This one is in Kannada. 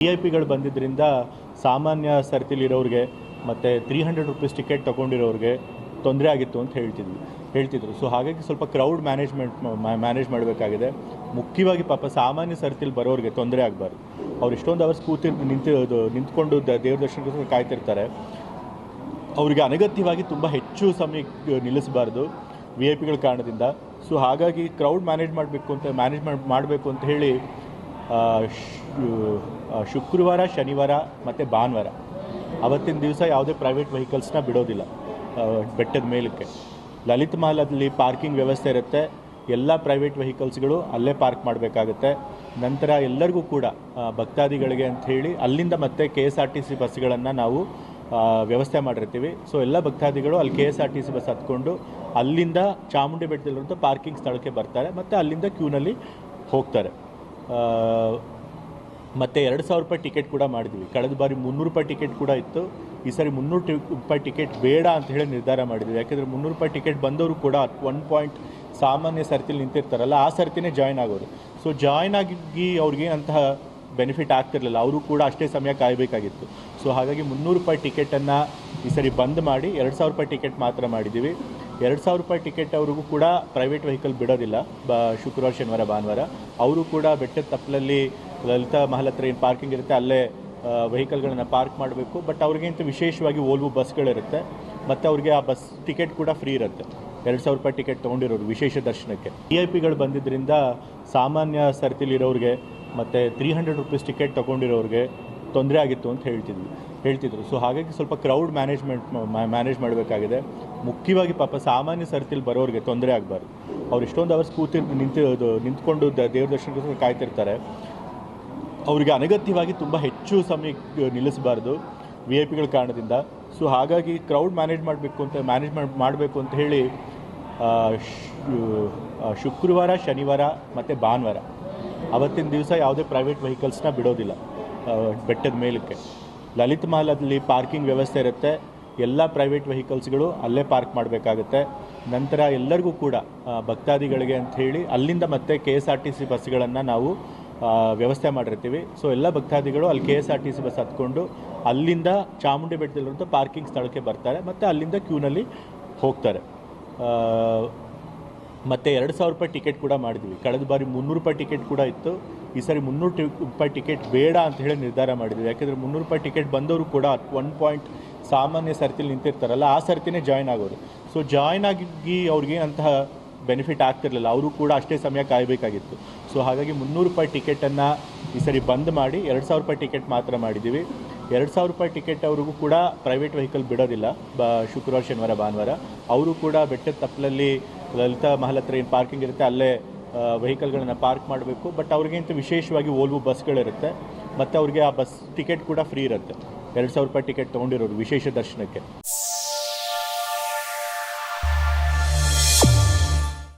VIP ಬಂದಿದ್ದರಿಂದ ಸಾಮಾನ್ಯ ಸರ್ತಿಲಿರೋರಿಗೆ ಮತ್ತು 300 ರೂಪೀಸ್ ಟಿಕೆಟ್ ತೊಗೊಂಡಿರೋರಿಗೆ ತೊಂದರೆ ಆಗಿತ್ತು ಅಂತ ಹೇಳ್ತಿದ್ರು. ಸೊ ಹಾಗಾಗಿ ಸ್ವಲ್ಪ ಕ್ರೌಡ್ ಮ್ಯಾನೇಜ್ ಮಾಡಬೇಕಾಗಿದೆ. ಮುಖ್ಯವಾಗಿ ಪಾಪ ಸಾಮಾನ್ಯ ಸರ್ತಿಲಿ ಬರೋರಿಗೆ ತೊಂದರೆ ಆಗಬಾರ್ದು. ಅವ್ರು ಇಷ್ಟೊಂದು ಅವರ್ಸ್ ನಿಂತ್ಕೊಂಡು ದೇವ್ರ ದರ್ಶನಕ್ಕೋಸ್ಕರ ಕಾಯ್ತಿರ್ತಾರೆ. ಅವರಿಗೆ ಅನಗತ್ಯವಾಗಿ ತುಂಬ ಹೆಚ್ಚು ಸಮಯ ನಿಲ್ಲಿಸಬಾರ್ದು VIP ಕಾರಣದಿಂದ. ಸೊ ಹಾಗಾಗಿ ಕ್ರೌಡ್ ಮಾಡಬೇಕು ಅಂತ ಹೇಳಿ ಶುಕ್ರವಾರ, ಶನಿವಾರ ಮತ್ತು ಭಾನುವಾರ ಅವತ್ತಿನ ದಿವಸ ಯಾವುದೇ ಪ್ರೈವೇಟ್ ವೆಹಿಕಲ್ಸ್ನ ಬಿಡೋದಿಲ್ಲ. ಬೆಟ್ಟದ ಮೇಲಕ್ಕೆ ಲಲಿತ್ ಮಹಲಲ್ಲಿ ಪಾರ್ಕಿಂಗ್ ವ್ಯವಸ್ಥೆ ಇರುತ್ತೆ. ಎಲ್ಲ ಪ್ರೈವೇಟ್ ವೆಹಿಕಲ್ಸ್ಗಳು ಅಲ್ಲೇ ಪಾರ್ಕ್ ಮಾಡಬೇಕಾಗುತ್ತೆ. ನಂತರ ಎಲ್ಲರಿಗೂ ಕೂಡ ಭಕ್ತಾದಿಗಳಿಗೆ ಅಂತ ಹೇಳಿ ಅಲ್ಲಿಂದ ಮತ್ತೆ KSRTC ಬಸ್ಗಳನ್ನು ನಾವು ವ್ಯವಸ್ಥೆ ಮಾಡಿರ್ತೀವಿ. ಸೊ ಎಲ್ಲ ಭಕ್ತಾದಿಗಳು ಅಲ್ಲಿ KSRTC ಬಸ್ ಹತ್ಕೊಂಡು ಅಲ್ಲಿಂದ ಚಾಮುಂಡಿ ಬೆಟ್ಟದಲ್ಲಿರುವಂಥ ಪಾರ್ಕಿಂಗ್ ಸ್ಥಳಕ್ಕೆ ಬರ್ತಾರೆ ಮತ್ತು ಅಲ್ಲಿಂದ ಕ್ಯೂನಲ್ಲಿ ಹೋಗ್ತಾರೆ. ಮತ್ತು 2000 ರೂಪಾಯಿ ಟಿಕೆಟ್ ಕೂಡ ಮಾಡಿದ್ವಿ. ಕಳೆದ ಬಾರಿ 300 ರೂಪಾಯಿ ಟಿಕೆಟ್ ಕೂಡ ಇತ್ತು. ಈ ಸಾರಿ 300 ರೂಪಾಯಿ ಟಿಕೆಟ್ ಬೇಡ ಅಂತ ಹೇಳಿ ನಿರ್ಧಾರ ಮಾಡಿದ್ವಿ. ಯಾಕೆಂದರೆ 300 ರೂಪಾಯಿ ಟಿಕೆಟ್ ಬಂದವರು ಕೂಡ 1 ಪಾಯಿಂಟ್ ಸಾಮಾನ್ಯ ಸರ್ತಿಲಿ ನಿಂತಿರ್ತಾರಲ್ಲ, ಆ ಸರ್ತಿನೇ ಜಾಯ್ನ್ ಆಗೋರು. ಸೊ ಜಾಯ್ನ್ ಆಗಿ ಅವ್ರಿಗೇನಂತಹ ಬೆನಿಫಿಟ್ ಆಗ್ತಿರಲಿಲ್ಲ. ಅವರು ಕೂಡ ಅಷ್ಟೇ ಸಮಯ ಕಾಯಬೇಕಾಗಿತ್ತು. ಸೊ ಹಾಗಾಗಿ 300 ರೂಪಾಯಿ ಟಿಕೆಟನ್ನು ಈ ಸರಿ ಬಂದ್ ಮಾಡಿ 2000 ರೂಪಾಯಿ ಟಿಕೆಟ್ ಮಾತ್ರ ಮಾಡಿದ್ದೀವಿ. 2000 ರೂಪಾಯಿ ಟಿಕೆಟ್ ಅವ್ರಿಗೂ ಕೂಡ ಪ್ರೈವೇಟ್ ವೆಹಿಕಲ್ ಬಿಡೋದಿಲ್ಲ. ಶುಕ್ರವಾರ, ಶನಿವಾರ, ಭಾನುವಾರ ಅವರು ಕೂಡ ಬೆಟ್ಟದ ತಪ್ಪಲಲ್ಲಿ ಲಲಿತ ಮಹಲ್ ಹತ್ರ ಏನು ಪಾರ್ಕಿಂಗ್ ಇರುತ್ತೆ ಅಲ್ಲೇ ವೆಹಿಕಲ್ಗಳನ್ನು ಪಾರ್ಕ್ ಮಾಡಬೇಕು. ಬಟ್ ಅವ್ರಿಗಂತೂ ವಿಶೇಷವಾಗಿ ಓಲ್ವೋ ಬಸ್ಗಳಿರುತ್ತೆ ಮತ್ತು ಅವ್ರಿಗೆ ಆ ಬಸ್ ಟಿಕೆಟ್ ಕೂಡ ಫ್ರೀ ಇರುತ್ತೆ. 2000 ರೂಪಾಯಿ ಟಿಕೆಟ್ ತೊಗೊಂಡಿರೋರು ವಿಶೇಷ ದರ್ಶನಕ್ಕೆ. VIP ಬಂದಿದ್ದರಿಂದ ಸಾಮಾನ್ಯ ಸರ್ತಿಲಿರೋರಿಗೆ ಮತ್ತು 300 ರೂಪೀಸ್ ಟಿಕೆಟ್ ತೊಗೊಂಡಿರೋರಿಗೆ ತೊಂದರೆ ಆಗಿತ್ತು ಅಂತ ಹೇಳ್ತಿದ್ರು. ಸೊ ಹಾಗಾಗಿ ಸ್ವಲ್ಪ ಕ್ರೌಡ್ ಮ್ಯಾನೇಜ್ ಮಾಡಬೇಕಾಗಿದೆ. ಮುಖ್ಯವಾಗಿ ಪಾಪ ಸಾಮಾನ್ಯ ಸರ್ತಿಲಿ ಬರೋರಿಗೆ ತೊಂದರೆ ಆಗಬಾರ್ದು. ಅವ್ರು ಇಷ್ಟೊಂದು ಅವರ್ಸ್ ನಿಂತ್ಕೊಂಡು ದೇವ್ರ ದರ್ಶನಕ್ಕೋಸ್ಕರ ಕಾಯ್ತಿರ್ತಾರೆ. ಅವರಿಗೆ ಅನಗತ್ಯವಾಗಿ ತುಂಬ ಹೆಚ್ಚು ಸಮಯ ನಿಲ್ಲಿಸಬಾರ್ದು VIP ಕಾರಣದಿಂದ. ಸೊ ಹಾಗಾಗಿ ಕ್ರೌಡ್ ಮಾಡಬೇಕು ಅಂತ ಹೇಳಿ ಶುಕ್ರವಾರ, ಶನಿವಾರ ಮತ್ತು ಭಾನುವಾರ ಅವತ್ತಿನ ದಿವಸ ಯಾವುದೇ ಪ್ರೈವೇಟ್ ವೆಹಿಕಲ್ಸ್ನ ಬಿಡೋದಿಲ್ಲ. ಬೆಟ್ಟದ ಮೇಲಕ್ಕೆ ಲಲಿತ್ ಮಹಲಲ್ಲಿ ಪಾರ್ಕಿಂಗ್ ವ್ಯವಸ್ಥೆ ಇರುತ್ತೆ. ಎಲ್ಲ ಪ್ರೈವೇಟ್ ವೆಹಿಕಲ್ಸ್ಗಳು ಅಲ್ಲೇ ಪಾರ್ಕ್ ಮಾಡಬೇಕಾಗುತ್ತೆ. ನಂತರ ಎಲ್ಲರಿಗೂ ಕೂಡ ಭಕ್ತಾದಿಗಳಿಗೆ ಅಂತ ಹೇಳಿ ಅಲ್ಲಿಂದ ಮತ್ತೆ KSRTC ಬಸ್ಗಳನ್ನು ನಾವು ವ್ಯವಸ್ಥೆ ಮಾಡಿರ್ತೀವಿ. ಸೊ ಎಲ್ಲ ಭಕ್ತಾದಿಗಳು ಅಲ್ಲಿ KSRTC ಬಸ್ ಹತ್ಕೊಂಡು ಅಲ್ಲಿಂದ ಚಾಮುಂಡಿ ಬೆಟ್ಟದಲ್ಲಿರುವಂಥ ಪಾರ್ಕಿಂಗ್ ಸ್ಥಳಕ್ಕೆ ಬರ್ತಾರೆ ಮತ್ತು ಅಲ್ಲಿಂದ ಕ್ಯೂನಲ್ಲಿ ಹೋಗ್ತಾರೆ. ಮತ್ತು 2000 ರೂಪಾಯಿ ಟಿಕೆಟ್ ಕೂಡ ಮಾಡಿದ್ವಿ. ಕಳೆದ ಬಾರಿ 300 ರೂಪಾಯಿ ಟಿಕೆಟ್ ಕೂಡ ಇತ್ತು. ಈ ಸಾರಿ 300 ರೂಪಾಯಿ ಟಿಕೆಟ್ ಬೇಡ ಅಂತ ಹೇಳಿ ನಿರ್ಧಾರ ಮಾಡಿದ್ವಿ. ಯಾಕೆಂದರೆ 300 ರೂಪಾಯಿ ಟಿಕೆಟ್ ಬಂದವರು ಕೂಡ 1 ಪಾಯಿಂಟ್ ಸಾಮಾನ್ಯ ಸರ್ತಿಲಿ ನಿಂತಿರ್ತಾರಲ್ಲ, ಆ ಸರ್ತಿನೇ ಜಾಯ್ನ್ ಆಗೋರು. ಸೊ ಜಾಯ್ನ್ ಆಗಿ ಅವ್ರಿಗೇನಂತಹ ಬೆನಿಫಿಟ್ ಆಗ್ತಿರಲಿಲ್ಲ. ಅವರು ಕೂಡ ಅಷ್ಟೇ ಸಮಯ ಕಾಯಬೇಕಾಗಿತ್ತು. ಸೊ ಹಾಗಾಗಿ 300 ರೂಪಾಯಿ ಟಿಕೆಟನ್ನು ಈ ಸರಿ ಬಂದ್ ಮಾಡಿ 2000 ರೂಪಾಯಿ ಟಿಕೆಟ್ ಮಾತ್ರ ಮಾಡಿದ್ದೀವಿ. 2000 ರೂಪಾಯಿ ಟಿಕೆಟ್ ಅವ್ರಿಗೂ ಕೂಡ ಪ್ರೈವೇಟ್ ವೆಹಿಕಲ್ ಬಿಡೋದಿಲ್ಲ. ಶುಕ್ರವಾರ, ಶನಿವಾರ, ಭಾನುವಾರ ಅವರು ಕೂಡ ಬೆಟ್ಟದ ತಪ್ಪಲಲ್ಲಿ ಲಲಿತ ಮಹಲ್ ಹತ್ರ ಏನು ಪಾರ್ಕಿಂಗ್ ಇರುತ್ತೆ ಅಲ್ಲೇ ವೆಹಿಕಲ್ಗಳನ್ನು ಪಾರ್ಕ್ ಮಾಡಬೇಕು. ಬಟ್ ಅವ್ರಿಗಂತೂ ವಿಶೇಷವಾಗಿ ಓಲ್ವೋ ಬಸ್ಗಳಿರುತ್ತೆ ಮತ್ತು ಅವ್ರಿಗೆ ಆ ಬಸ್ ಟಿಕೆಟ್ ಕೂಡ ಫ್ರೀ ಇರುತ್ತೆ. 2000 ರೂಪಾಯಿ ಟಿಕೆಟ್ ತೊಗೊಂಡಿರೋರು ವಿಶೇಷ ದರ್ಶನಕ್ಕೆ.